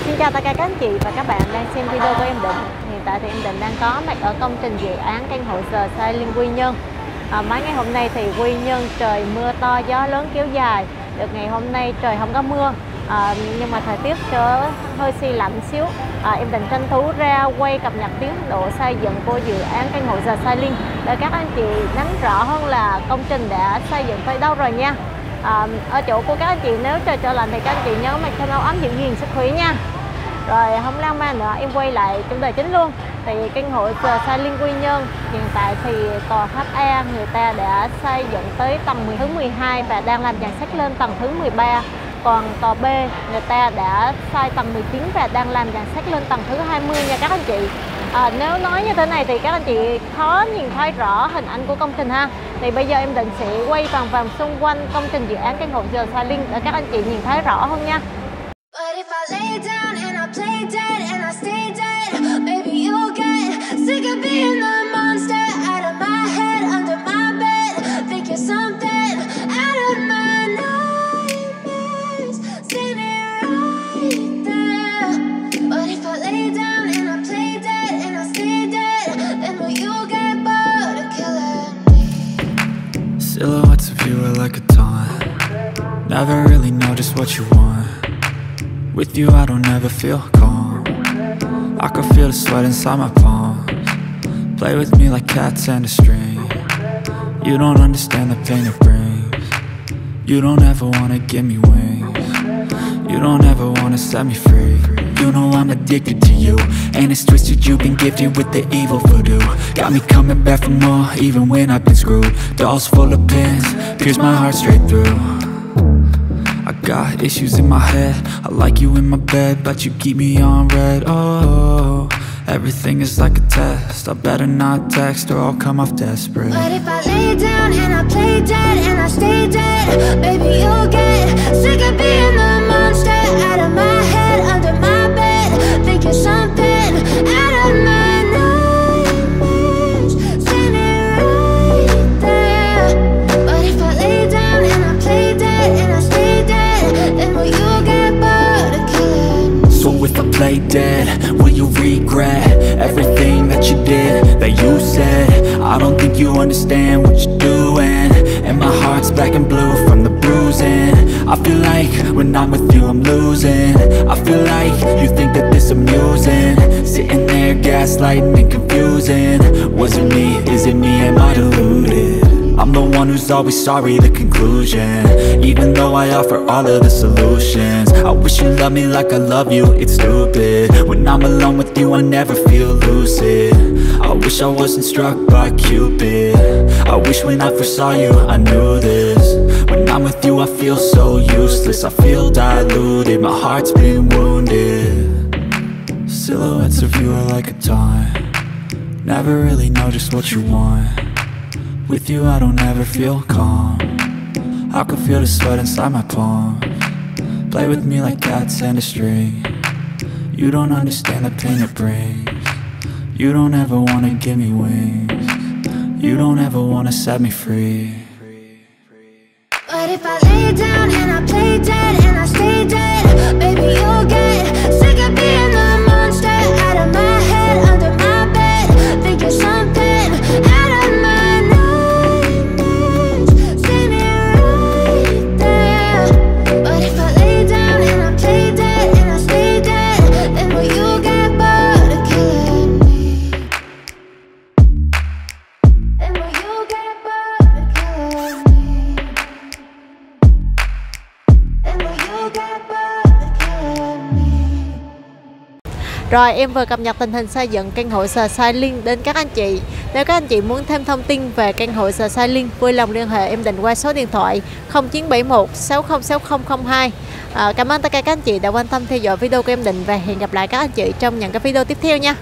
Xin chào tất cả các anh chị và các bạn đang xem video của em Định. Hiện tại thì em Định đang có mặt ở công trình dự án căn hộ Xây Dựng Quy Nhơn. Mấy ngày hôm nay thì Quy Nhơn trời mưa to, gió lớn kéo dài. Được ngày hôm nay trời không có mưa, nhưng mà thời tiết hơi se lạnh xíu. Em Định tranh thủ ra quay cập nhật tiến độ xây dựng của dự án căn hộ Xây Dựng để các anh chị nắm rõ hơn là công trình đã xây dựng tới đâu rồi nha. Ở chỗ của các anh chị nếu trời trở lạnh thì các anh chị nhớ mặc thêm áo ấm giữ gìn sức khỏe nha. Rồi không lan man nữa, em quay lại chủ đề chính luôn. Thì căn hộ Xây Dựng Quy Nhơn hiện tại thì tòa HA người ta đã xây dựng tới tầng thứ 12 và đang làm dàn sách lên tầng thứ 13. Còn tòa B người ta đã xây tầng 19 và đang làm dàn sách lên tầng thứ 20 nha các anh chị. Nếu nói như thế này thì các anh chị khó nhìn thấy rõ hình ảnh của công trình ha. Thì bây giờ em Định sẽ quay vòng xung quanh công trình dự án căn hộ Xây Dựng để các anh chị nhìn thấy rõ hơn nha. Silhouettes of you are like a taunt. Never really know just what you want. With you I don't ever feel calm. I can feel the sweat inside my palms. Play with me like cats and a string. You don't understand the pain it brings. You don't ever wanna give me wings. You don't ever wanna set me free. You know I'm addicted to you, and it's twisted, you've been gifted with the evil voodoo. Got me coming back for more, even when I've been screwed. Dolls full of pins, pierce my heart straight through. I got issues in my head, I like you in my bed, but you keep me on red. Oh, everything is like a test, I better not text or I'll come off desperate. But if I lay down and I play dead and I stay dead, baby you'll get sick of being the monster out of my head, under my bed, thinking something out of my nightmares, standing right there. But if I lay down and I play dead and I stay dead, then will you get bored of killing me? So if I play dead, will you regret everything that you did, that you said? I don't think you understand what you're doing, and my heart's black and blue from the bruising. I feel like when I'm with you I'm losing. I feel like you think that this amusing, sitting there gaslighting and confusing. Was it me? Is it me? Am I deluded? I'm the one who's always sorry, the conclusion. Even though I offer all of the solutions, I wish you loved me like I love you, it's stupid. When I'm alone with you I never feel lucid. I wish I wasn't struck by Cupid. I wish when I first saw you I knew this. When I'm with you I feel so useless, I feel diluted, my heart's been wounded. Silhouettes of you are like a taunt. Never really know just what you want. With you I don't ever feel calm. I can feel the sweat inside my palms. Play with me like cats and a string. You don't understand the pain it brings. You don't ever wanna give me wings. You don't ever wanna set me free. But if I lay down and I play dead and I stay dead, baby you'll get sick of being the monster out of my head, under my bed, thinking something out of my nightmares, standing right there. But if I lay down and I play dead and I stay dead, then will you get bored of killing me? Then will you get bored of killing me? Then will you get bored of killing me? Rồi em vừa cập nhật tình hình xây dựng căn hộ Xây Dựng đến các anh chị. Nếu các anh chị muốn thêm thông tin về căn hộ Xây Dựng, vui lòng liên hệ em Định qua số điện thoại 0971 606002. Cảm ơn tất cả các anh chị đã quan tâm theo dõi video của em Định và hẹn gặp lại các anh chị trong những cái video tiếp theo nha.